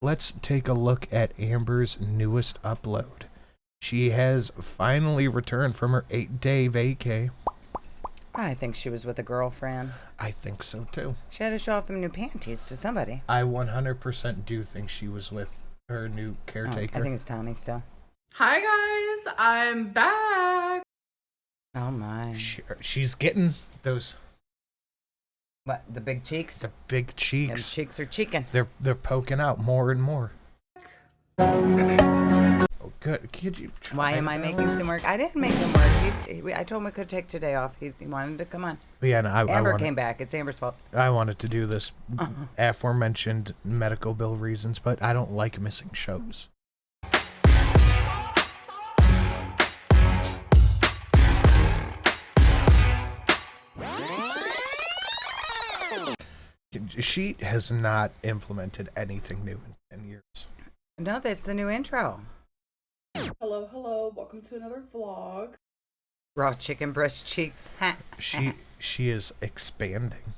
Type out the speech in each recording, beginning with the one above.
let's take a look at Amber's newest upload. She has finally returned from her 8-day vacay. I think she was with a girlfriend. I think so too. She had to show off them new panties to somebody. I 100% do think she was with her new caretaker. I think it's Tommy still. Hi guys, I'm back. Oh my. She's getting those. What, the big cheeks? The big cheeks. Them cheeks are cheeking. They're poking out more and more. Oh, good. Could you try Why am I making some work? I didn't make him work. I told him we could take today off. He wanted to come on. Yeah, no, Amber came back. It's Amber's fault. I wanted to do this aforementioned medical bill reasons, but I don't like missing shows. She has not implemented anything new in 10 years. No, that's the new intro. Hello, hello. Welcome to another vlog. Raw chicken breast cheeks. She is expanding.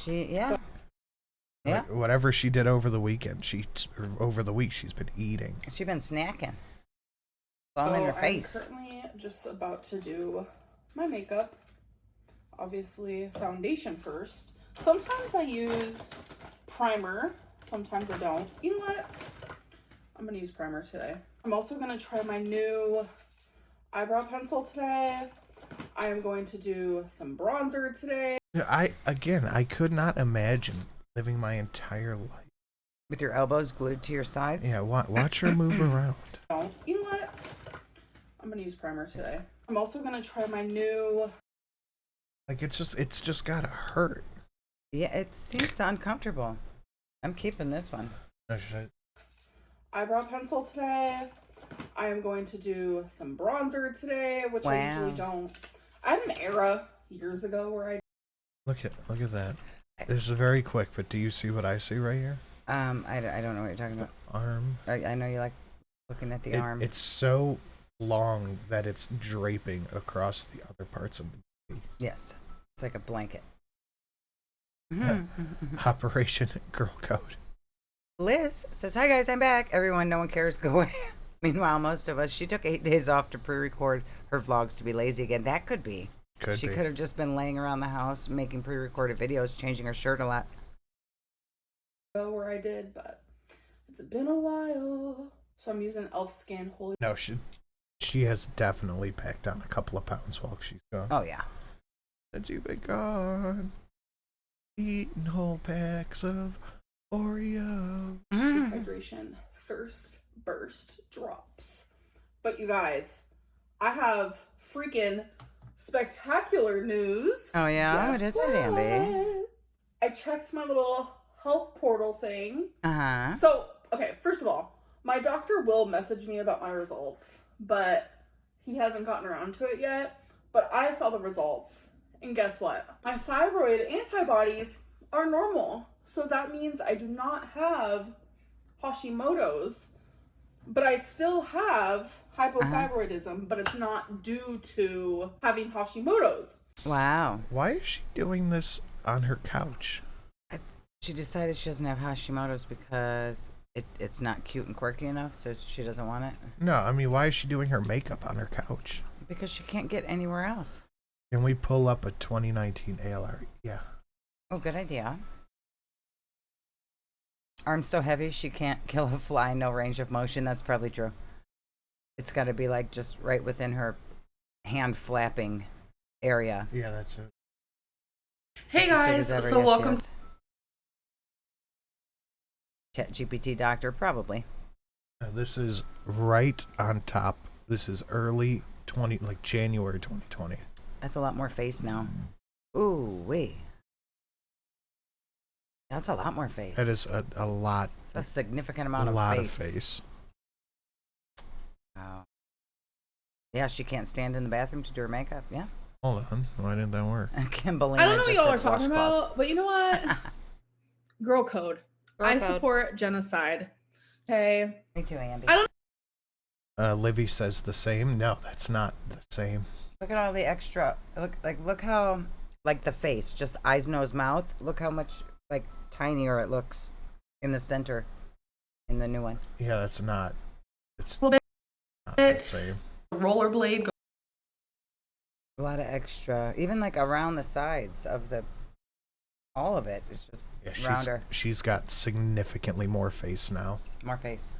Yeah. Yeah. Like, whatever she did over the weekend, over the week she's been eating. She's been snacking. All in her face. I'm currently just about to do my makeup. Obviously, foundation first. Sometimes I use primer. Sometimes I don't. You know what? I'm going to use primer today. I'm also going to try my new eyebrow pencil today. I am going to do some bronzer today. I could not imagine living my entire life with your elbows glued to your sides. Yeah, watch her move around. You know what? I'm going to use primer today. I'm also going to try my new... Like, it's just gotta hurt. Yeah, it seems uncomfortable. I'm keeping this one. Oh, shit. Eyebrow pencil today. I am going to do some bronzer today, which I usually don't. I had an era years ago where I... Look at that. This is very quick, but do you see what I see right here? I don't know what you're talking about. Arm. I know you like looking at the arm. It's so long that it's draping across the other parts of the body. Yes, it's like a blanket. Operation Girl Code. Liz says, "Hi guys, I'm back. Everyone, no one cares. Go away." Meanwhile, most of us, she took 8 days off to pre-record her vlogs to be lazy again. That could be. She could have just been laying around the house making pre-recorded videos, changing her shirt a lot. Where I did, but it's been a while. So I'm using Elf Skin Holy. No, she has definitely packed on a couple of pounds while she's gone. Oh yeah. Since you've been gone, eating whole packs of Oreos. Hydration thirst burst drops. But you guys, I have freaking spectacular news. Oh yeah, what is it, Amby? I checked my little health portal thing. So, okay, first of all, my doctor will message me about my results, but he hasn't gotten around to it yet. But I saw the results, and guess what? My thyroid antibodies are normal. So that means I do not have Hashimoto's, but I still have hypothyroidism, but it's not due to having Hashimoto's. Wow. Why is she doing this on her couch? She decided she doesn't have Hashimoto's because it's not cute and quirky enough, so she doesn't want it. No, I mean, why is she doing her makeup on her couch? Because she can't get anywhere else. Can we pull up a 2019 ALR? Yeah. Oh, good idea. Arm's so heavy she can't kill a fly, no range of motion. That's probably true. It's got to be like just right within her hand flapping area. Yeah, that's it. Hey guys, so welcome. ChatGPT doctor, probably. This is right on top. This is early January 2020. That's a lot more face now. Ooh, wait. That's a lot more face. That is a lot. It's a significant amount of face. A lot of face. Wow. Yeah, she can't stand in the bathroom to do her makeup. Yeah. Hold on. Why didn't that work? Kimberly, I don't know what y'all are talking about, but you know what? Girl code. I support genocide. Okay. Me too, Andy. I don't. Livy says the same. No, that's not the same. Look at all the extra. Look how the face, just eyes, nose, mouth. Look how much tinier it looks in the center, in the new one. Yeah, that's not. It's Well, not the same. rollerblade. A lot of extra, even like around the sides of all of it. It's just rounder. She's got significantly more face now. More face.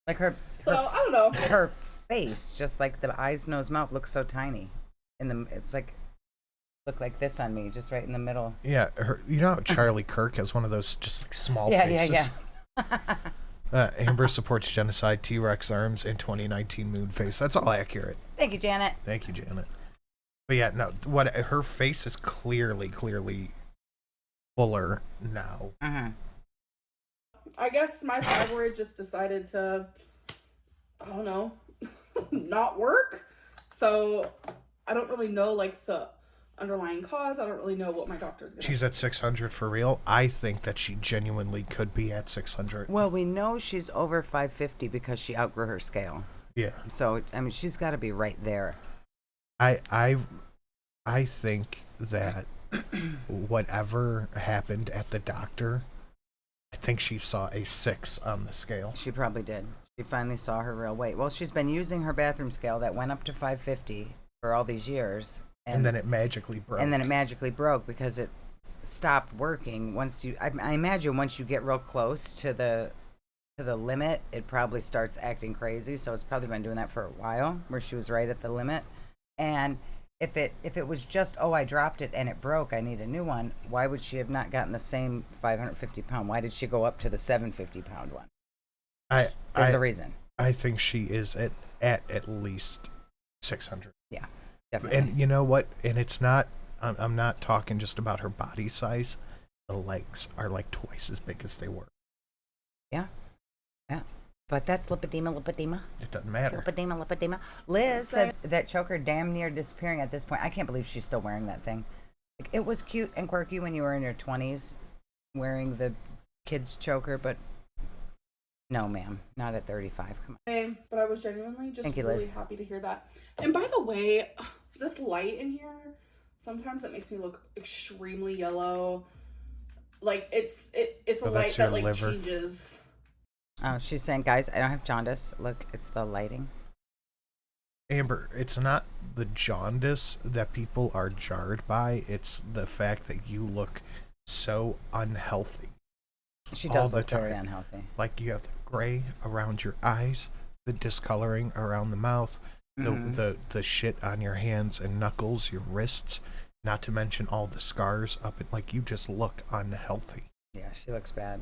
Like her. So I don't know. Her face, just like the eyes, nose, mouth, looks so tiny. It's like look like this on me, just right in the middle. Yeah, you know how Charlie Kirk has one of those just like small faces. Yeah. Amber supports genocide, T-Rex arms, and 2019 moon face. That's all accurate. Thank you, Janet. Thank you, Janet. But yeah, no, her face is clearly fuller now. I guess my thyroid just decided to, I don't know, not work. So I don't really know like the underlying cause. I don't really know what my doctor's gonna. She's at 600 for real. I think that she genuinely could be at 600. Well, we know she's over 550 because she outgrew her scale. Yeah. So I mean, she's got to be right there. I think that whatever happened at the doctor, I think she saw a 6 on the scale. She probably did. She finally saw her real weight. Well, she's been using her bathroom scale that went up to 550 for all these years. And then it magically broke. And then it magically broke because it stopped working once you. I imagine once you get real close to the limit, it probably starts acting crazy. So it's probably been doing that for a while, where she was right at the limit. And if it was just, oh, I dropped it and it broke, I need a new one, why would she have not gotten the same 550 pound? Why did she go up to the 750 pound one? There's a reason. I think she is at least 600. Yeah, definitely. And you know what? And it's not, I'm not talking just about her body size. The legs are like twice as big as they were. Yeah. But that's lipedema. It doesn't matter. Lipedema. Liz said that choker damn near disappearing at this point. I can't believe she's still wearing that thing. Like, it was cute and quirky when you were in your 20s wearing the kids choker, but no, ma'am, not at 35. Come on. But I was genuinely just really Liz. Happy to hear that. And by the way, this light in here, sometimes it makes me look extremely yellow. Like it's a light that like liver. Changes. Oh, she's saying, guys, I don't have jaundice. Look, it's the lighting. Amber, it's not the jaundice that people are jarred by. It's the fact that you look so unhealthy. She does look very unhealthy. Like you have the gray around your eyes, the discoloring around the mouth, the shit on your hands and knuckles, your wrists, not to mention all the scars up and like you just look unhealthy. Yeah, she looks bad.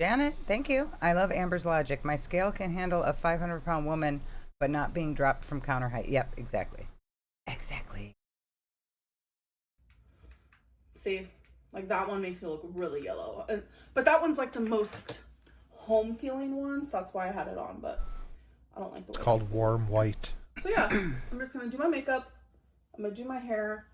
Janet, thank you. I love Amber's logic. My scale can handle a 500-pound woman, but not being dropped from counter height. Yep, exactly. See, like that one makes me look really yellow. But that one's like the most home-feeling one, so that's why I had it on, but I don't like the way it's called warm white. So yeah, I'm just going to do my makeup. I'm going to do my hair.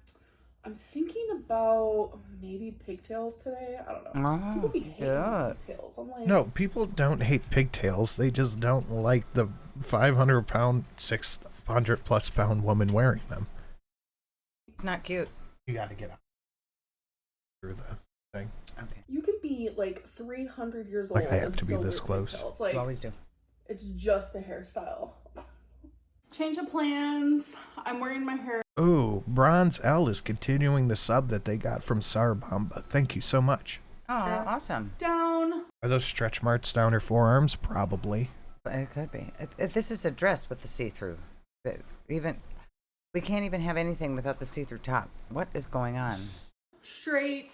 I'm thinking about maybe pigtails today. I don't know. People be hating pigtails. I'm like, no, people don't hate pigtails. They just don't like the 500-pound, 600-plus pound woman wearing them. It's not cute. You got to get out through the thing. Okay. You can be like 300 years old. Like I have to be this close. Like, you always do. It's just a hairstyle. Change of plans. I'm wearing my hair. Ooh, Bronze L is continuing the sub that they got from Sarabamba. Thank you so much. Oh, awesome. Down. Are those stretch marks down her forearms? Probably. It could be. This is a dress with the see-through. We can't even have anything without the see-through top. What is going on? Straight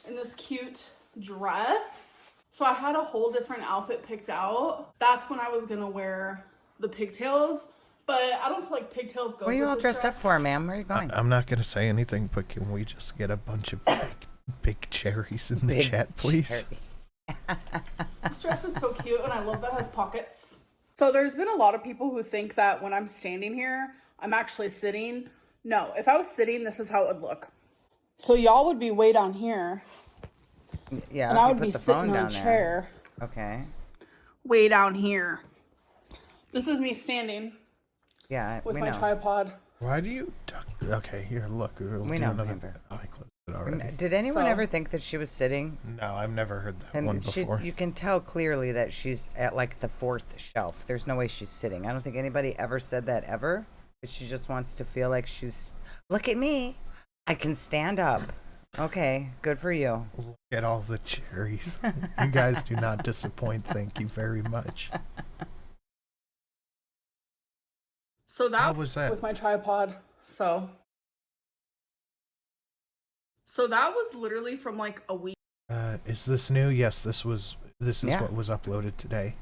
in this cute dress. So I had a whole different outfit picked out. That's when I was going to wear the pigtails. But I don't feel like pigtails go. What are you all dressed up for, ma'am? Where are you going? I'm not going to say anything, but can we just get a bunch of big cherries in the chat, please? This dress is so cute, and I love that it has pockets. So there's been a lot of people who think that when I'm standing here, I'm actually sitting. No, if I was sitting, this is how it would look. So y'all would be way down here. Yeah, and I would be sitting on a chair. Okay. Way down here. This is me standing. Yeah, with my tripod. Why do you duck? Okay, here, look. We know, Amber. Did anyone ever think that she was sitting? No, I've never heard that one before. You can tell clearly that she's at like the 4th shelf. There's no way she's sitting. I don't think anybody ever said that ever. But she just wants to feel like she's, look at me. I can stand up. Okay, good for you. Look at all the cherries. You guys do not disappoint. Thank you very much. So that was that? With my tripod. So that was literally from like a week. Is this new? Yes, this is what was uploaded today.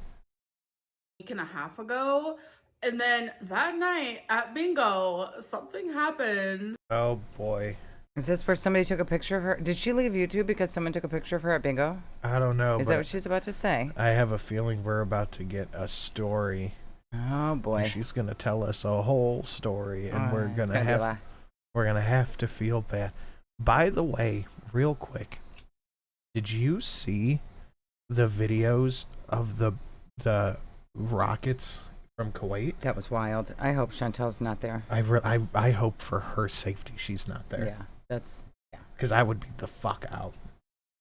Week and a half ago. And then that night at bingo, something happened. Oh boy. Is this where somebody took a picture of her? Did she leave YouTube because someone took a picture of her at bingo? I don't know. Is that what she's about to say? I have a feeling we're about to get a story. Oh boy. She's gonna tell us a whole story, and we're gonna have to feel bad. By the way, real quick, did you see the videos of the rockets from Kuwait? That was wild. I hope Chantel's not there. I hope for her safety she's not there. Yeah, because I would be the fuck out.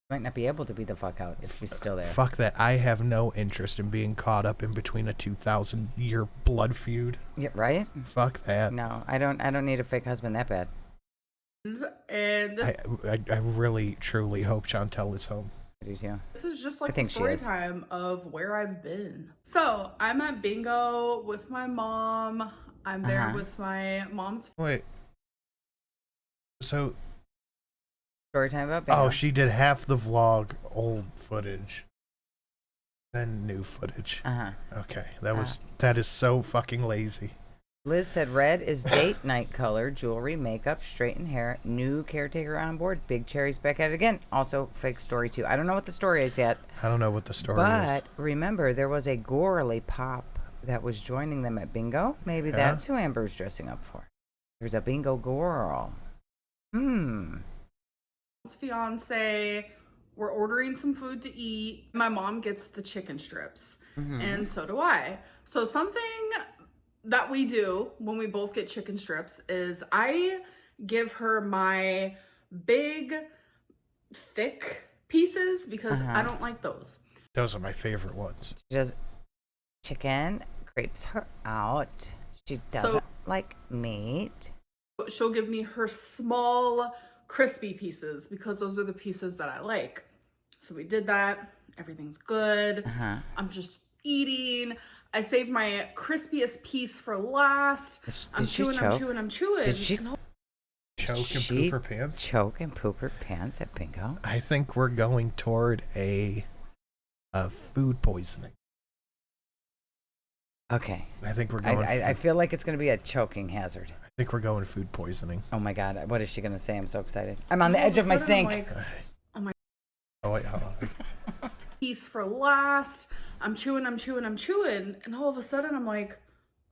Might not be able to be the fuck out if she's still there. Fuck that. I have no interest in being caught up in between a 2,000-year blood feud. Yeah, right? Fuck that. No, I don't need a fake husband that bad. And I really truly hope Chantel is home. I do too. This is just like the story time of where I've been. So I'm at bingo with my mom. I'm there with my mom's. Wait. So. Story time about bingo. Oh, she did half the vlog old footage, then new footage. Okay, that is so fucking lazy. Liz said red is date night color, jewelry, makeup, straightened hair, new caretaker on board, big cherries back at it again. Also fake story too. I don't know what the story is yet. I don't know what the story is. But remember, there was a Gorley pop that was joining them at bingo. Maybe that's who Amber's dressing up for. There's a bingo girl. Fiance, we're ordering some food to eat. My mom gets the chicken strips, and so do I. So something that we do when we both get chicken strips is I give her my big, thick pieces because I don't like those. Those are my favorite ones. She does chicken, creeps her out. She doesn't like meat. She'll give me her small, crispy pieces because those are the pieces that I like. So we did that. Everything's good. I'm just eating. I saved my crispiest piece for last. I'm chewing. Did she choke and poop her pants? Choke and poop her pants at bingo? I think we're going toward a food poisoning. Okay. I think we're going. I feel like it's going to be a choking hazard. I think we're going food poisoning. Oh my god! What is she going to say? I'm so excited. I'm on the edge of my sink. Like, oh my. Oh wait, hold on. Piece for last. I'm chewing, and all of a sudden I'm like,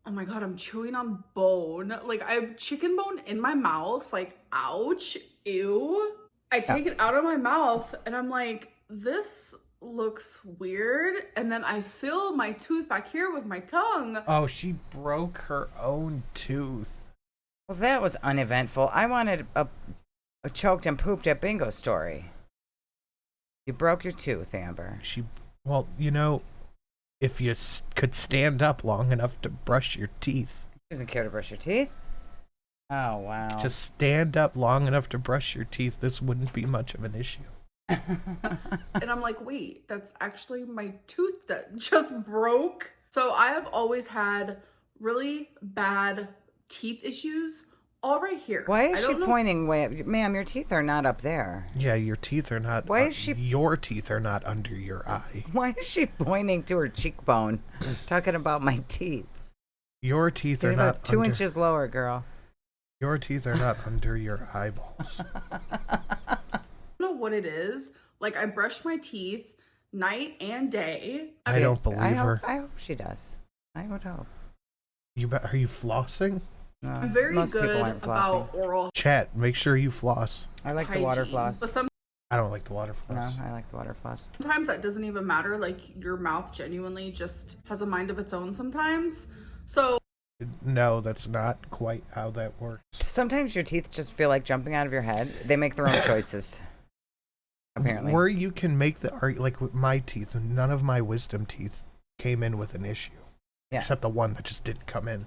oh my god, I'm chewing on bone. Like I have chicken bone in my mouth. Like, ouch, ew. I take it out of my mouth and I'm like, this looks weird. And then I feel my tooth back here with my tongue. Oh, she broke her own tooth. Well, that was uneventful. I wanted a choked and pooped at bingo story. You broke your tooth, Amber. Well, you know, if you could stand up long enough to brush your teeth. She doesn't care to brush your teeth? Oh, wow. Just stand up long enough to brush your teeth. This wouldn't be much of an issue. And I'm like, wait, that's actually my tooth that just broke. So I have always had really bad teeth issues all right here. Why is she pointing way up? Ma'am, your teeth are not up there. Yeah, your teeth are not. Why is she? Your teeth are not under your eye. Why is she pointing to her cheekbone, talking about my teeth? Your teeth are not 2 inches lower, girl. Your teeth are not under your eyeballs. I don't know what it is. Like I brush my teeth night and day. I don't believe her. I hope she does. I would hope. Are you flossing? No, I'm very good about oral. Chat, make sure you floss. I like the water floss. But I don't like the water floss. No, I like the water floss. Sometimes that doesn't even matter. Like your mouth genuinely just has a mind of its own sometimes. So No, that's not quite how that works. Sometimes your teeth just feel like jumping out of your head. They make their own choices. Apparently. Where you can make the argument, like with my teeth, none of my wisdom teeth came in with an issue. Yeah. Except the one that just didn't come in.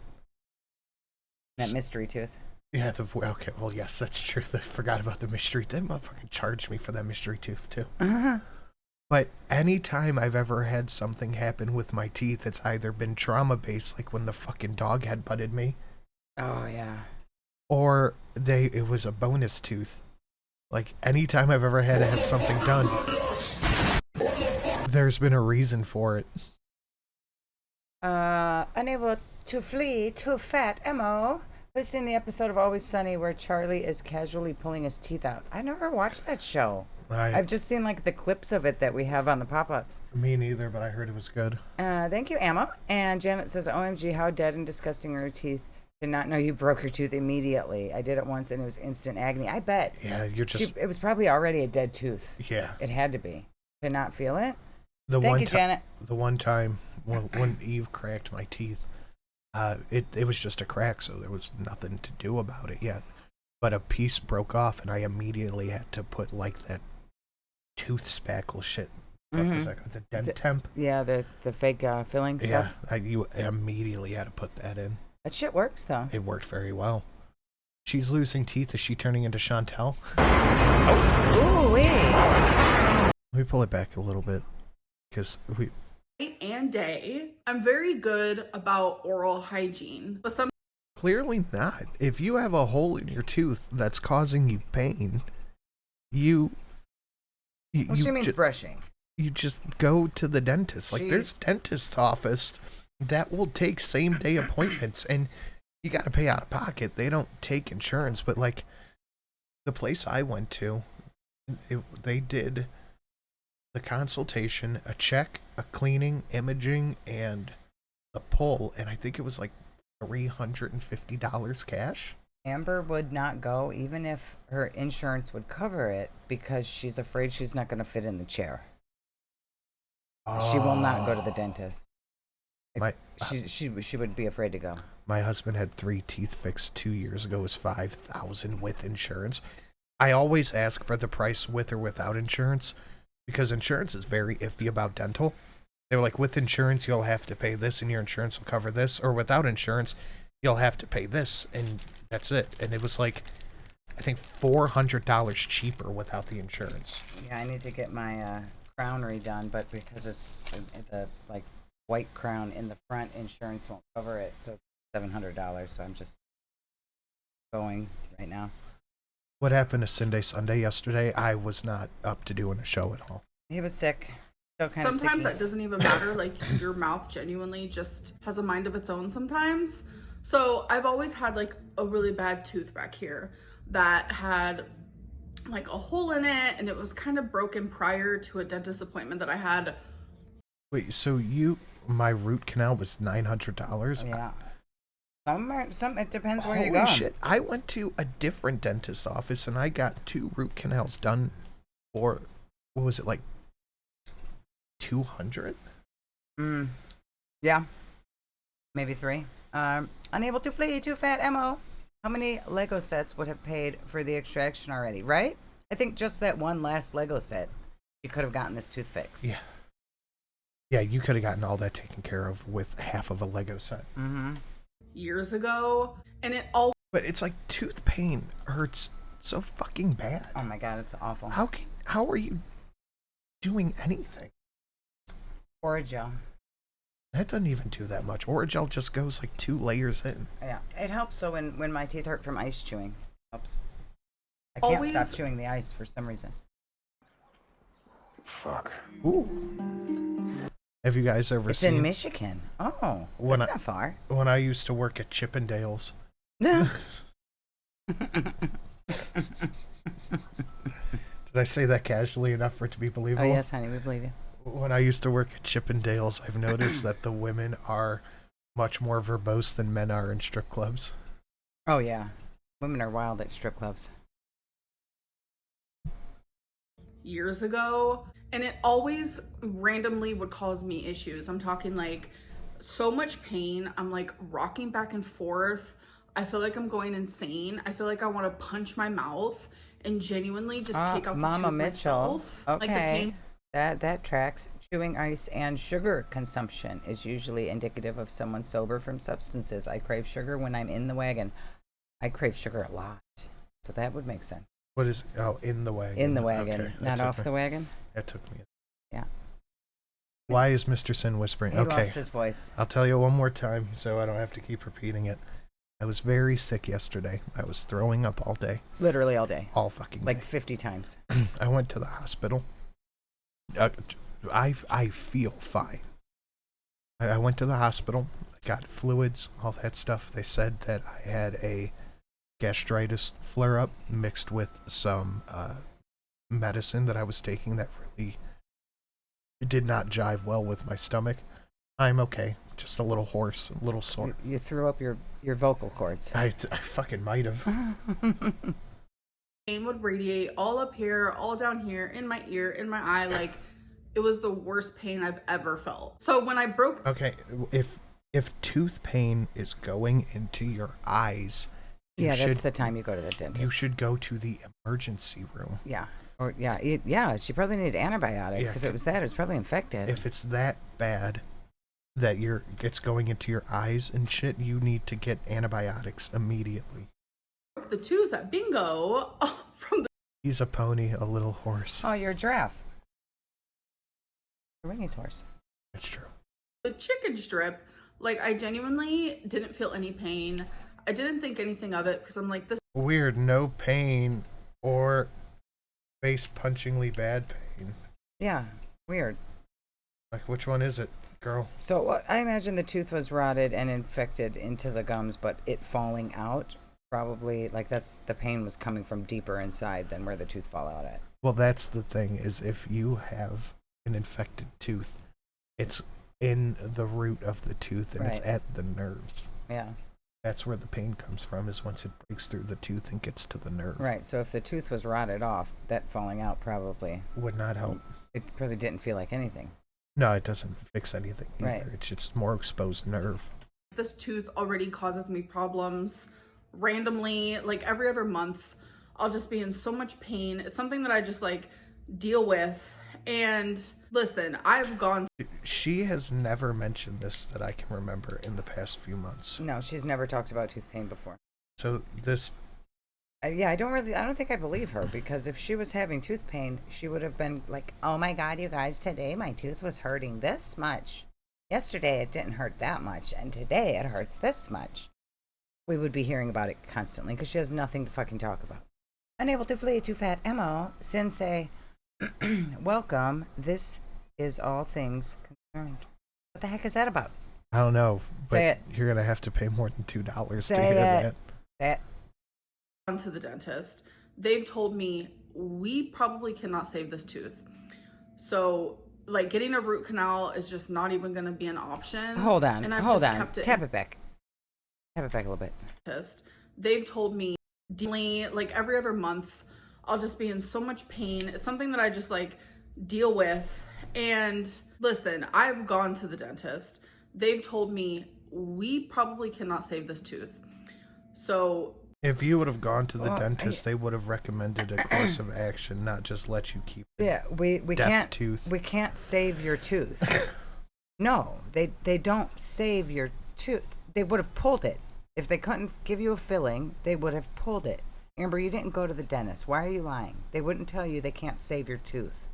That mystery tooth. Yeah, okay, well, yes, that's true. I forgot about the mystery. They motherfucking charged me for that mystery tooth, too. Uh-huh. But anytime I've ever had something happen with my teeth, it's either been trauma-based, like when the fucking dog had butted me. Oh, yeah. Or it was a bonus tooth. Like, anytime I've ever had to have something done, there's been a reason for it. Unable to flee, too fat, Mo. I've seen the episode of Always Sunny where Charlie is casually pulling his teeth out. I never watched that show. I've just seen like the clips of it that we have on the pop-ups. Me neither, but I heard it was good. Thank you, Ammo. And Janet says, OMG, how dead and disgusting are your teeth. Did not know you broke your tooth immediately. I did it once and it was instant agony. I bet. Yeah, it was probably already a dead tooth. Yeah. It had to be. To not feel it. Thank you, Janet. The one time when Eve cracked my teeth, it was just a crack, so there was nothing to do about it yet. But a piece broke off, and I immediately had to put like that tooth spackle shit. What was that? The dent temp? Yeah, the fake filling stuff. Yeah, you immediately had to put that in. That shit works, though. It worked very well. She's losing teeth. Is she turning into Chantel? Oh, wait. Let me pull it back a little bit. Because Night and day, I'm very good about oral hygiene. But clearly not. If you have a hole in your tooth that's causing you pain, she means brushing. You just go to the dentist. Like, there's dentist's office that will take same day appointments, and you got to pay out of pocket. They don't take insurance, but like the place I went to, they did the consultation, a check, a cleaning, imaging, and a pull, and I think it was like $350 cash. Amber would not go even if her insurance would cover it because she's afraid she's not going to fit in the chair. She will not go to the dentist. She would be afraid to go. My husband had 3 teeth fixed 2 years ago. It was $5,000 with insurance. I always ask for the price with or without insurance because insurance is very iffy about dental. They were like, with insurance, you'll have to pay this and your insurance will cover this, or without insurance, you'll have to pay this, and that's it. And it was like, I think $400 cheaper without the insurance. Yeah, I need to get my crown redone, but because it's the like white crown in the front, insurance won't cover it, so it's $700. So I'm just going right now. What happened to Sunday yesterday? I was not up to doing a show at all. He was sick. Sometimes that doesn't even matter. Like, your mouth genuinely just has a mind of its own sometimes. So I've always had like a really bad tooth back here that had like a hole in it, and it was kind of broken prior to a dentist appointment that I had. Wait, so my root canal was $900? Yeah. Some it depends where you go. Holy shit. I went to a different dentist office and I got 2 root canals done for, what was it, like $200? Yeah. Maybe 3. Unable to flee, too fat, Mo. How many Lego sets would have paid for the extraction already, right? I think just that one last Lego set, you could have gotten this tooth fixed. Yeah. Yeah, you could have gotten all that taken care of with half of a Lego set. Years ago, and it all. But it's like tooth pain hurts so fucking bad. Oh my god, it's awful. How are you doing anything? Orajel. That doesn't even do that much. Orajel just goes like 2 layers in. Yeah, it helps. So when my teeth hurt from ice chewing, it helps. I can't stop chewing the ice for some reason. Fuck. Ooh. Have you guys ever seen... It's in Michigan. Oh, that's not far. When I used to work at Chippendales. No. Did I say that casually enough for it to be believable? Oh, yes, honey, we believe you. When I used to work at Chippendales, I've noticed that the women are much more verbose than men are in strip clubs. Oh, yeah. Women are wild at strip clubs. Years ago, and it always randomly would cause me issues. I'm talking like so much pain. I'm like rocking back and forth. I feel like I'm going insane. I feel like I want to punch my mouth and genuinely just take out the Mama tooth Mitchell. myself. Okay. Like the pain. That tracks. Chewing ice and sugar consumption is usually indicative of someone sober from substances. I crave sugar when I'm in the wagon. I crave sugar a lot. So that would make sense. What is, in the wagon? In the wagon, Okay, not off the wagon? That took me. Yeah. Why is Mr. Sin whispering? He lost his voice. I'll tell you one more time so I don't have to keep repeating it. I was very sick yesterday. I was throwing up all day. Literally all day. All fucking day. Like 50 times. I went to the hospital. I feel fine. I went to the hospital, got fluids, all that stuff. They said that I had a gastritis flare-up mixed with some medicine that I was taking that really did not jive well with my stomach. I'm okay. Just a little hoarse, a little sore. You threw up your vocal cords. I fucking might have. Pain would radiate all up here, all down here, in my ear, in my eye. Like, it was the worst pain I've ever felt. So when I broke... Okay, if tooth pain is going into your eyes... that's the time you go to the dentist. You should go to the emergency room. Yeah. Or she probably needed antibiotics. Yeah, if it was that, it was probably infected. If it's that bad that it's going into your eyes and shit, you need to get antibiotics immediately. The tooth at bingo from the... He's a pony, a little horse. Oh, you're a giraffe. Winnie's horse. That's true. The chicken strip, like, I genuinely didn't feel any pain. I didn't think anything of it because I'm like, this... Weird, no pain or face-punchingly bad pain. Yeah, weird. Like, which one is it, girl? So I imagine the tooth was rotted and infected into the gums, but it falling out, probably, like, the pain was coming from deeper inside than where the tooth fell out at. Well, that's the thing, is if you have an infected tooth, it's in the root of the tooth and it's at the nerves. Yeah. That's where the pain comes from, is once it breaks through the tooth and gets to the nerve. Right, so if the tooth was rotted off, that falling out probably... would not help. It probably didn't feel like anything. No, it doesn't fix anything either. Right. It's just more exposed nerve. This tooth already causes me problems randomly. Like, every other month, I'll just be in so much pain. It's something that I just, like, deal with. And listen, I've gone... She has never mentioned this that I can remember in the past few months. No, she's never talked about tooth pain before. So this... I don't think I believe her, because if she was having tooth pain, she would have been like, oh my God, you guys, today my tooth was hurting this much. Yesterday it didn't hurt that much, and today it hurts this much. We would be hearing about it constantly, because she has nothing to fucking talk about. Unable to flee too fat Emo, Sensei... Welcome. This is All Things Concerned. What the heck is that about? I don't know. But Say it. You're going to have to pay more than $2 Say to hear it. that. Say it. Gone to the dentist. They've told me we probably cannot save this tooth. So, like, getting a root canal is just not even going to be an option. Hold on. And I've Hold just on. kept it Tap it back. Tap it back a little bit. They've told me, like, every other month, I'll just be in so much pain. It's something that I just, like, deal with. And listen, I've gone to the dentist. They've told me we probably cannot save this tooth. So... If you would have gone to the dentist, they would have recommended a course of action, not just let you keep we can't tooth. We can't save your tooth. No, they don't save your tooth. They would have pulled it. If they couldn't give you a filling, they would have pulled it. Amber, you didn't go to the dentist. Why are you lying? They wouldn't tell you they can't save your tooth.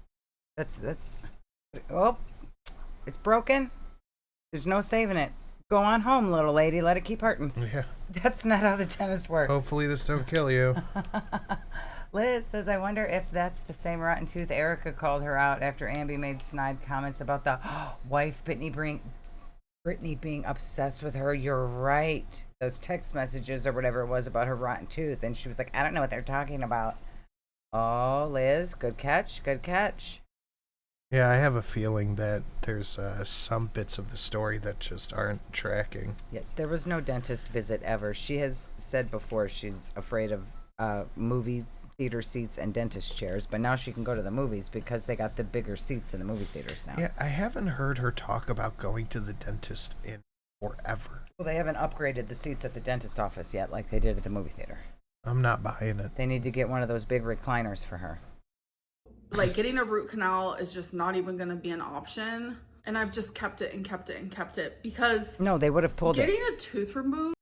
That's oh, it's broken. There's no saving it. Go on home, little lady. Let it keep hurting. Yeah. That's not how the dentist works. Hopefully this don't kill you. Liz says, I wonder if that's the same rotten tooth Erica called her out after Amby made snide comments about the wife Brittany being obsessed with her. You're right. Those text messages or whatever it was about her rotten tooth. And she was like, I don't know what they're talking about. Oh, Liz, good catch. Good catch. Yeah, I have a feeling that there's some bits of the story that just aren't tracking. Yeah, there was no dentist visit ever. She has said before she's afraid of movie theater seats and dentist chairs, but now she can go to the movies because they got the bigger seats in the movie theaters now. Yeah, I haven't heard her talk about going to the dentist in forever. Well, they haven't upgraded the seats at the dentist office yet like they did at the movie theater. I'm not buying it. They need to get one of those big recliners for her. Like, getting a root canal is just not even going to be an option. And I've just kept it and kept it and kept it because... No, they would have pulled it. Getting a tooth removed...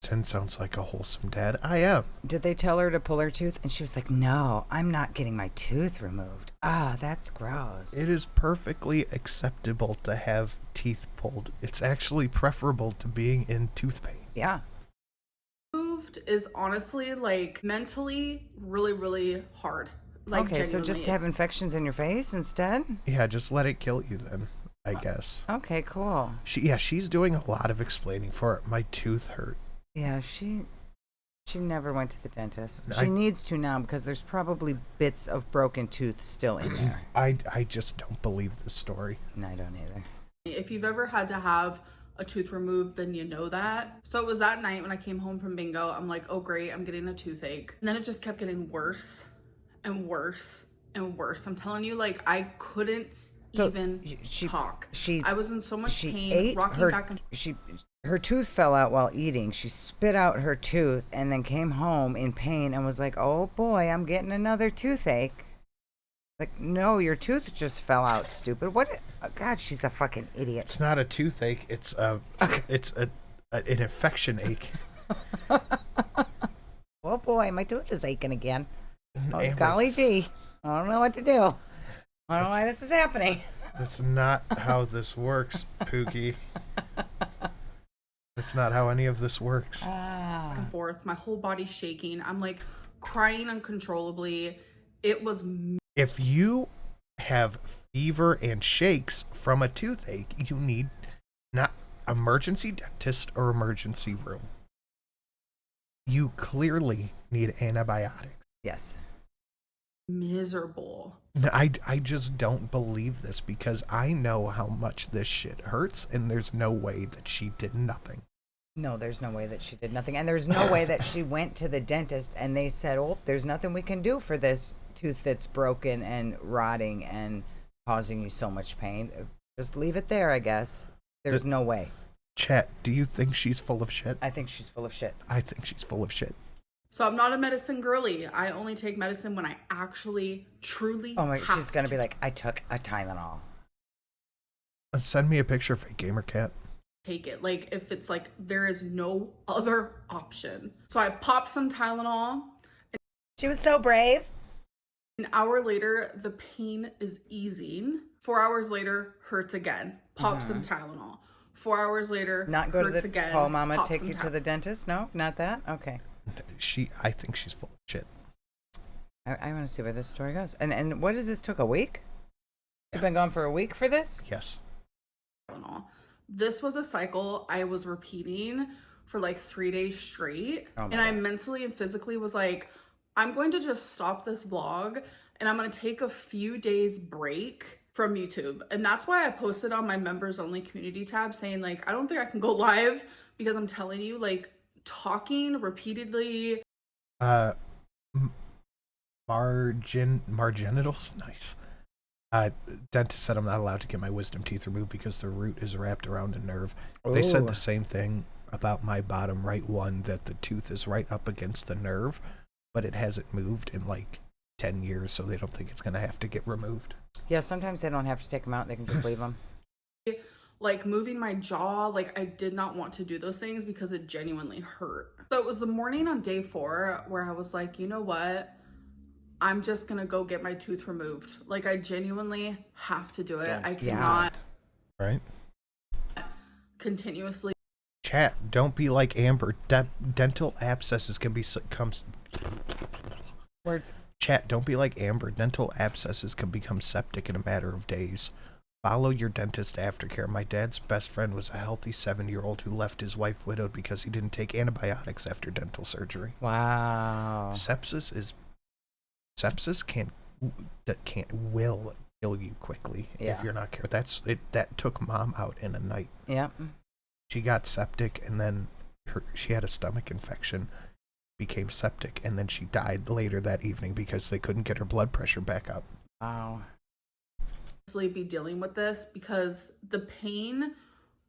Tim sounds like a wholesome dad. I am. Did they tell her to pull her tooth? And she was like, no, I'm not getting my tooth removed. Ah, that's gross. It is perfectly acceptable to have teeth pulled. It's actually preferable to being in tooth pain. Yeah. Removed is honestly, like, mentally really, really hard. Like, okay, so just have infections in your face instead? Yeah, just let it kill you then, I guess. Okay, cool. She's doing a lot of explaining for it. My tooth hurt. Yeah, she never went to the dentist. She needs to now because there's probably bits of broken tooth still in there. I just don't believe this story. No, I don't either. If you've ever had to have a tooth removed, then you know that. So it was that night when I came home from bingo. I'm like, oh great, I'm getting a toothache. And then it just kept getting worse and worse and worse. I'm telling you, like, I couldn't even talk. I was in so much pain, rocking back and her tooth fell out while eating. She spit out her tooth and then came home in pain and was like, oh boy, I'm getting another toothache. Like, no, your tooth just fell out, stupid. What? Oh, God, she's a fucking idiot. It's not a toothache. It's an infection ache. Oh boy, my tooth is aching again. Oh, golly gee. I don't know what to do. I don't know why this is happening. That's not how this works, Pookie. That's not how any of this works. Back and forth, my whole body's shaking. I'm like crying uncontrollably. It was... If you have fever and shakes from a toothache, you need not emergency dentist or emergency room. You clearly need antibiotics. Yes. Miserable. No, I just don't believe this because I know how much this shit hurts, and there's no way that she did nothing. No, there's no way that she did nothing. And there's no way that she went to the dentist and they said, oh, there's nothing we can do for this tooth that's broken and rotting and causing you so much pain. Just leave it there, I guess. There's no way. Chat, do you think she's full of shit? I think she's full of shit. I think she's full of shit. So I'm not a medicine girly. I only take medicine when I actually, truly she's going to be like, I took a Tylenol. Send me a picture, fake gamer cat. Take it. Like, if it's like, there is no other option. So I pop some Tylenol. She was so brave. An hour later, the pain is easing. 4 hours later, hurts again. Pop some Tylenol. 4 hours later, not go hurts to the again. Call mama, take you to the dentist? No, not that? Okay. I think she's full of shit. I want to see where this story goes. And what is this? Took a week? You've been gone for a week for this? Yes. This was a cycle I was repeating for like 3 days straight. And I mentally and physically was like, I'm going to just stop this vlog and I'm going to take a few days break from YouTube. And that's why I posted on my members only community tab saying like, I don't think I can go live because I'm telling you, like, talking repeatedly. Margenitals? Nice. Dentist said I'm not allowed to get my wisdom teeth removed because the root is wrapped around a nerve. They said the same thing about my bottom right one, that the tooth is right up against the nerve, but it hasn't moved in like 10 years, so they don't think it's going to have to get removed. Yeah, sometimes they don't have to take them out. They can just leave them. Like moving my jaw, like I did not want to do those things because it genuinely hurt. So it was the morning on day 4 where I was like, you know what? I'm just gonna go get my tooth removed. Like, I genuinely have to do it. I cannot right continuously. Chat, don't be like Amber. Dental abscesses can become words. Chat, don't be like Amber. Dental abscesses can become septic in a matter of days. Follow your dentist aftercare. My dad's best friend was a healthy 7-year-old who left his wife widowed because he didn't take antibiotics after dental surgery. Wow. Sepsis will kill you quickly if you're not careful. That took Mom out in a night. Yeah. She got septic and then she had a stomach infection, became septic, and then she died later that evening because they couldn't get her blood pressure back up. Wow. Be dealing with this because the pain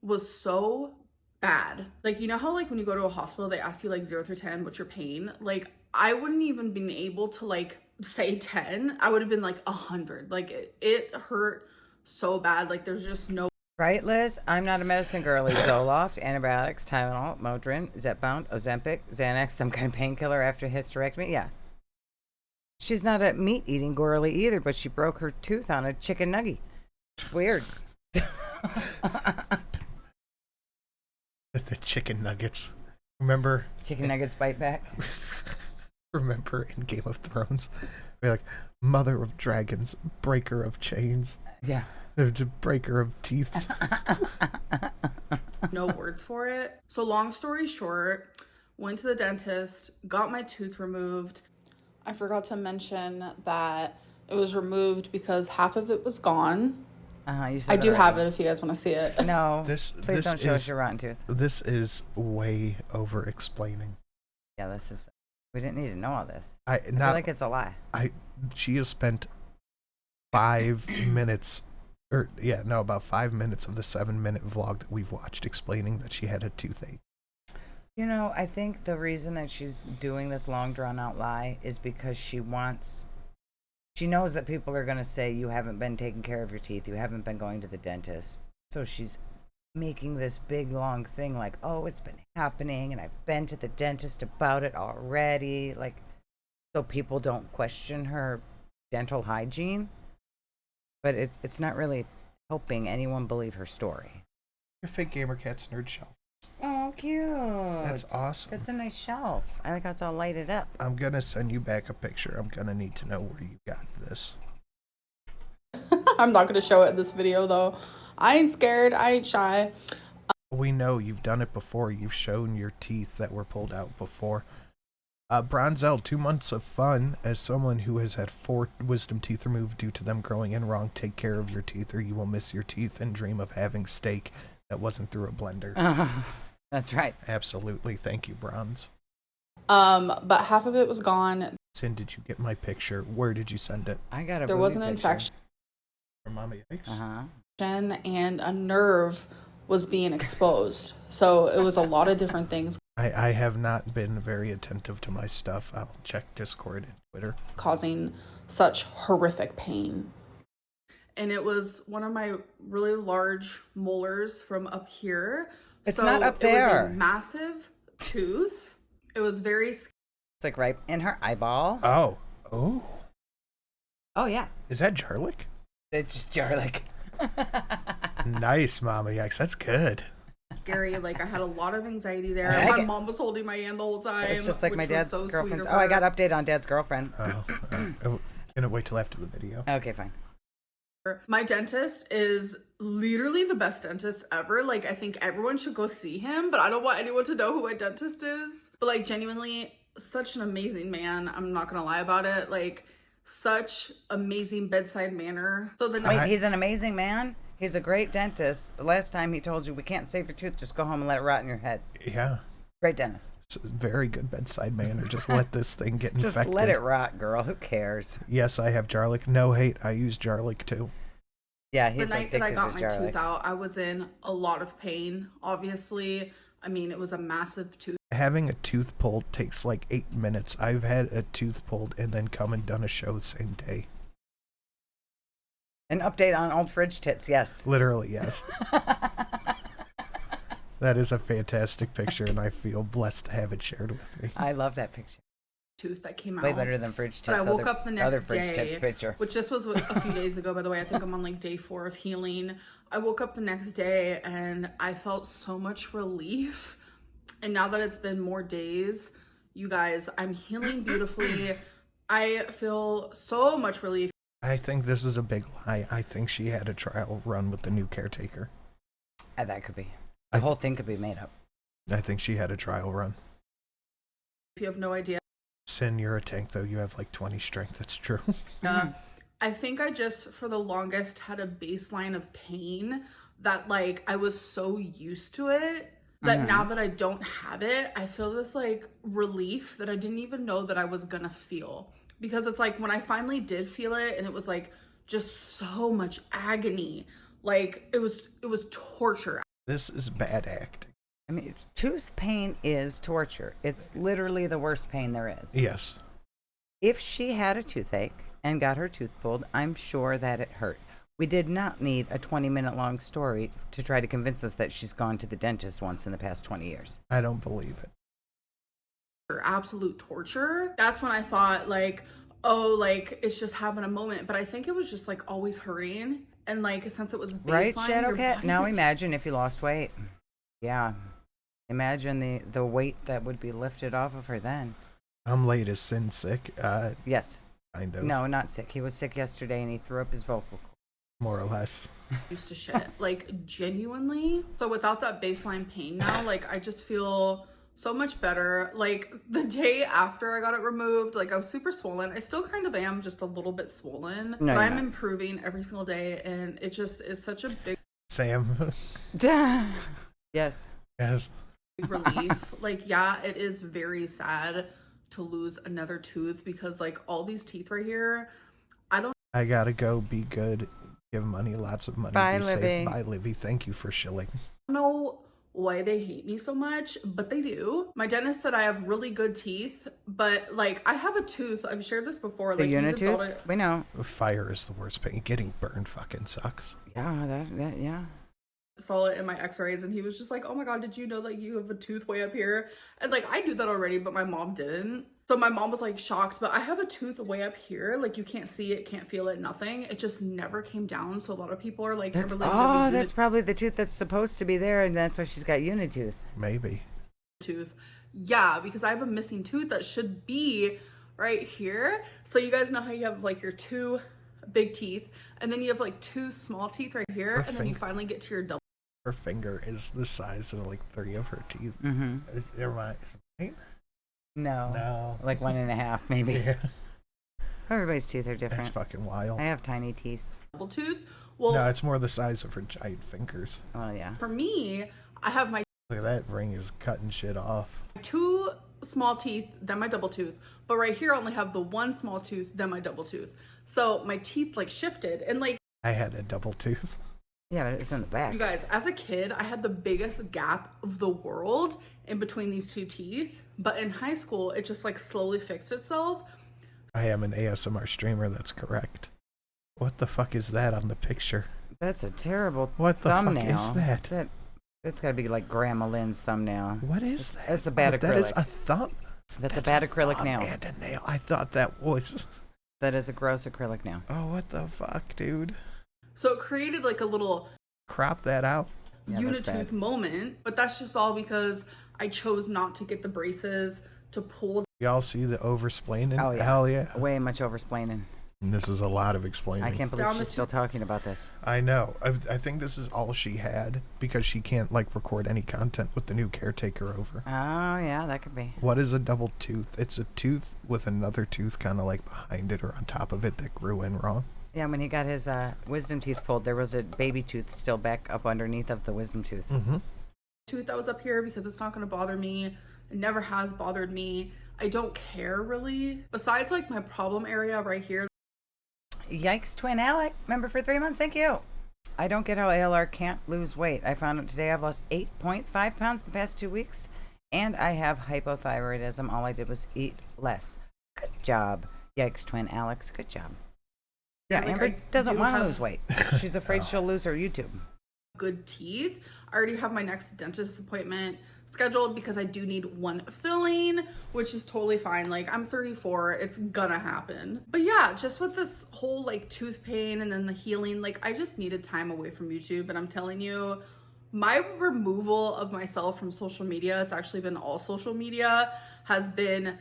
was so bad. Like, you know how like when you go to a hospital they ask you like 0 through 10 what's your pain? Like, I wouldn't even been able to like say 10. I would have been like 100. Like it hurt so bad. Like there's just no. Right, Liz? I'm not a medicine girly. Zoloft, antibiotics, Tylenol, Motrin, Zepbound, Ozempic, Xanax, some kind of painkiller after hysterectomy. Yeah. She's not a meat-eating girly either, but she broke her tooth on a chicken nugget. Weird. The chicken nuggets. Remember? Chicken nuggets bite back. Remember in Game of Thrones? We're like, mother of dragons, breaker of chains. Yeah. Breaker of teeth. No words for it. So long story short, went to the dentist, got my tooth removed. I forgot to mention that it was removed because half of it was gone. You said I do have it if you guys want to see it. No, please don't show us your rotten tooth. This is way over explaining. Yeah, we didn't need to know all this. I feel like it's a lie. She has spent 5 minutes, about 5 minutes of the 7-minute vlog that we've watched explaining that she had a toothache. You know, I think the reason that she's doing this long drawn out lie is because she knows that people are going to say you haven't been taking care of your teeth, you haven't been going to the dentist. So she's making this big long thing like, oh, it's been happening and I've been to the dentist about it already, like, so people don't question her dental hygiene. But it's not really helping anyone believe her story. Your fake gamer cat's nerd shelf. Oh, cute. That's awesome. That's a nice shelf. I like how it's all lighted up. I'm going to send you back a picture. I'm going to need to know where you got this. I'm not going to show it in this video, though. I ain't scared. I ain't shy. We know you've done it before. You've shown your teeth that were pulled out before. Bronzel, 2 months of fun. As someone who has had 4 wisdom teeth removed due to them growing in wrong, take care of your teeth or you will miss your teeth and dream of having steak that wasn't through a blender. That's right. Absolutely. Thank you, Bronze. But half of it was gone. Sin, did you get my picture? Where did you send it? I got a There was an infection. From Mama Yikes? And a nerve was being exposed. So it was a lot of different things. I have not been very attentive to my stuff. I'll check Discord and Twitter. Causing such horrific pain. And it was one of my really large molars from up here. It's not up there. It was a massive tooth. It was very... It's like right in her eyeball. Oh. Oh, yeah. Is that Jarlic? It's Jarlic. Nice, Mama Yikes. That's good. Scary. Like, I had a lot of anxiety there. My mom was holding my hand the whole time. It's just like my dad's so girlfriend's. Oh, I got update on dad's girlfriend. Oh, gonna wait till after the video. Okay, fine. My dentist is literally the best dentist ever. Like, I think everyone should go see him, but I don't want anyone to know who my dentist is. But, like, genuinely, such an amazing man. I'm not gonna lie about it. Like, such amazing bedside manner. So the Wait, he's an amazing man? He's a great dentist. The last time he told you, we can't save your tooth, just go home and let it rot in your head. Yeah. Great dentist. It's a very good bedside manner. Just let this thing get infected. Just let it rot, girl. Who cares? Yes, I have Jarlic. No hate. I use Jarlic too. Yeah, he's the night that I got my Jarlic. tooth out, I was in a lot of pain, obviously. I mean, it was a massive tooth. Having a tooth pulled takes like 8 minutes. I've had a tooth pulled and then come and done a show the same day. An update on old fridge tits, yes. Literally, yes. That is a fantastic picture, and I feel blessed to have it shared with me. I love that picture. Tooth that came out. Way better than fridge tits. But I woke up the next other fridge day, tits picture. which this was a few days ago, by the way. I think I'm on like day 4 of healing. I woke up the next day and I felt so much relief. And now that it's been more days, you guys, I'm healing beautifully. I feel so much relief. I think this is a big lie. I think she had a trial run with the new caretaker. That could be. The whole thing could be made up. I think she had a trial run. If you have no idea. Sin, you're a tank, though. You have like 20 strength. That's true. I think I just, for the longest, had a baseline of pain that, like, I was so used to it that now that I don't have it, I feel this like relief that I didn't even know that I was gonna feel. Because it's like when I finally did feel it, and it was like just so much agony. Like it was torture. This is bad acting. I mean, tooth pain is torture. It's literally the worst pain there is. Yes. If she had a toothache and got her tooth pulled, I'm sure that it hurt. We did not need a 20-minute long story to try to convince us that she's gone to the dentist once in the past 20 years. I don't believe it. Absolute torture. That's when I thought like, oh, like it's just having a moment. But I think it was just like always hurting. And like since it was baseline, right, Shadowcat? Now was... imagine if you lost weight. Yeah. Imagine the weight that would be lifted off of her then. I'm late as sin sick. Yes. Kind of. No, not sick. He was sick yesterday and he threw up his vocal cord. More or less. Used to shit. Like genuinely. So without that baseline pain now, like I just feel so much better. Like the day after I got it removed, like I was super swollen. I still kind of am, just a little bit swollen. No, but I'm not. improving every single day, and it just is such a big Sam. Yes. Yes. relief. Like, yeah, it is very sad to lose another tooth because like all these teeth right here, I gotta go. Be good. Give money, lots of money. Bye, be Livy. safe. Bye, Livy. Thank you for shilling. I don't know why they hate me so much, but they do. My dentist said I have really good teeth, but like I have a tooth. I've shared this before. The Like unitooth? We know. Fire is the worst pain. Getting burned fucking sucks. Yeah, that yeah. saw it in my x-rays, and he was just like, oh my god, did you know that you have a tooth way up here? And like I knew that already, but my mom didn't. So my mom was like shocked, but I have a tooth way up here. Like you can't see it, can't feel it, nothing. It just never came down. So a lot of people are like, that's probably the tooth that's supposed to be there, and that's why she's got unitooth. Maybe. Tooth. Yeah, because I have a missing tooth that should be right here. So you guys know how you have like your two big teeth, and then you have like two small teeth right here, and then you finally get to your double. Her finger is the size of like 3 of her teeth. Mm-hmm. Right? No. Like 1.5, maybe. Yeah. Everybody's teeth are different. That's fucking wild. I have tiny teeth. Double tooth. Well, no, it's more the size of her giant fingers. Oh, yeah. For me, I have my Look at that ring is cutting shit off. two small teeth, then my double tooth. But right here, I only have the one small tooth, then my double tooth. So my teeth like shifted, and like I had a double tooth. Yeah, but it's in the back. you guys, as a kid, I had the biggest gap of the world in between these two teeth. But in high school, it just like slowly fixed itself. I am an ASMR streamer, that's correct. What the fuck is that on the picture? That's a terrible What the thumbnail. fuck is that? That's got to be like Grandma Lynn's thumbnail. What is that? It's a bad acrylic. That is a thumb. That's a bad acrylic nail. And a nail. I thought that was. That is a gross acrylic nail. Oh, what the fuck, dude? So it created like a little Crop that out. Yeah, unitooth moment. But that's just all because I chose not to get the braces to pull. Y'all see the oversplaining? Oh, yeah. Hell yeah. Way much oversplaining. And this is a lot of explaining. I can't believe Down she's the still talking about this. I know. I think this is all she had because she can't like record any content with the new caretaker over. Oh, yeah, that could be. What is a double tooth? It's a tooth with another tooth kind of like behind it or on top of it that grew in wrong. Yeah, when he got his wisdom teeth pulled, there was a baby tooth still back up underneath of the wisdom tooth. Mm-hmm. Tooth that was up here because it's not going to bother me. It never has bothered me. I don't care really. Besides like my problem area right here. Yikes, twin Alec. Member for 3 months. Thank you. I don't get how ALR can't lose weight. I found out today I've lost 8.5 pounds the past 2 weeks, and I have hypothyroidism. All I did was eat less. Good job. Yikes, twin Alex. Good job. Yeah, Like, Amber I doesn't do want to have- lose weight. She's afraid she'll lose her YouTube. Good teeth. I already have my next dentist appointment scheduled because I do need one filling, which is totally fine. Like I'm 34, it's gonna happen. But yeah, just with this whole like tooth pain and then the healing, like I just needed time away from YouTube. And I'm telling you, my removal of myself from social media, it's actually been all social media, has been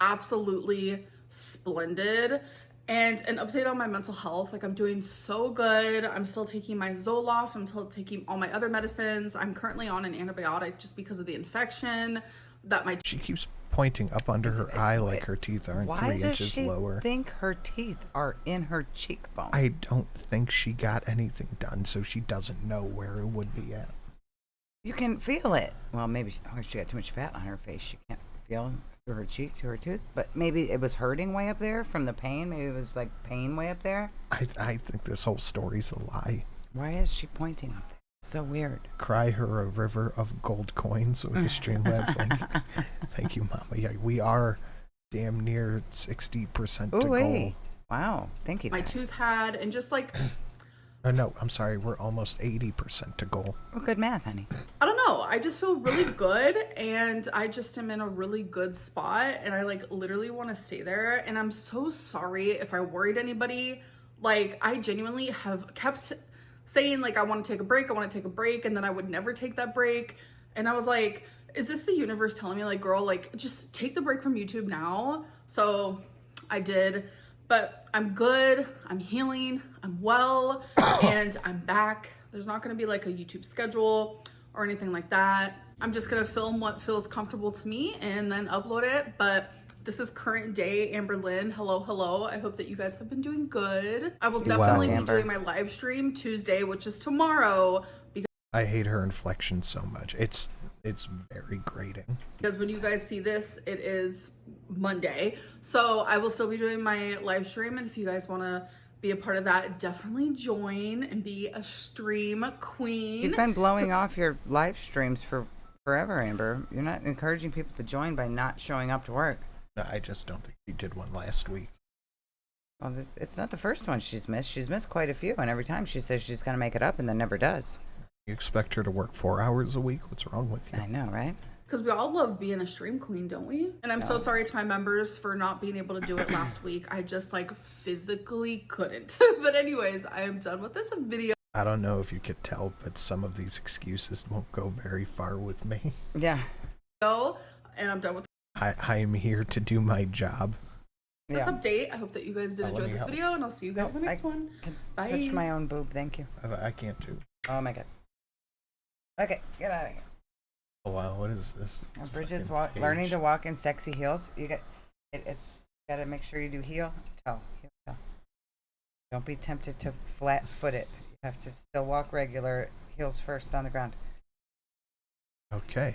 absolutely splendid. And an update on my mental health, like I'm doing so good. I'm still taking my Zoloft. I'm still taking all my other medicines. I'm currently on an antibiotic just because of the infection that my... She keeps pointing up under her eye like her teeth aren't Why 3 does inches she lower. think her teeth are in her cheekbone? I don't think she got anything done, so she doesn't know where it would be at. You can feel it. Well, maybe she got too much fat on her face. She can't feel through her cheek to her tooth. But maybe it was hurting way up there from the pain. Maybe it was like pain way up there. I think this whole story's a lie. Why is she pointing up there? It's so weird. Cry her a river of gold coins with the Streamlabs link. Thank you, Mama. Yeah, we are damn near 60% to goal. Wow. Thank you, guys. My tooth had, and just like... No, I'm sorry. We're almost 80% to goal. Well, good math, honey. I don't know. I just feel really good, and I just am in a really good spot, and I like literally want to stay there. And I'm so sorry if I worried anybody. Like, I genuinely have kept saying like I want to take a break, and then I would never take that break. And I was like, is this the universe telling me like, girl, like just take the break from YouTube now? So I did. But I'm good, I'm healing, I'm well, and I'm back. There's not gonna be like a YouTube schedule or anything like that. I'm just gonna film what feels comfortable to me and then upload it. But this is current day Amberlynn. Hello, hello. I hope that you guys have been doing good. I will definitely be doing my live stream Tuesday, which is tomorrow. I hate her inflection so much. It's very grating. Because when you guys see this, it is Monday. So I will still be doing my live stream. And if you guys want to be a part of that, definitely join and be a stream queen. You've been blowing off your live streams for forever, Amber. You're not encouraging people to join by not showing up to work. No, I just don't think she did one last week. Well, it's not the first one she's missed. She's missed quite a few. And every time she says she's going to make it up and then never does. You expect her to work 4 hours a week? What's wrong with you? I know, right? Because we all love being a stream queen, don't we? And I'm so sorry to my members for not being able to do it last week. I just like physically couldn't. But anyways, I am done with this video. I don't know if you could tell, but some of these excuses won't go very far with me. Yeah. And I'm done with I am here to do my job. this update. I hope that you guys did enjoy this video, and I'll see you guys in the next one. Bye. Touch my own boob, thank you. I can't do. Oh my god. Okay, get out of here. Oh wow, what is this? Bridget's learning to walk in sexy heels. You got gotta make sure you do heel toe. Don't be tempted to flat foot it. You have to still walk regular, heels first on the ground. Okay.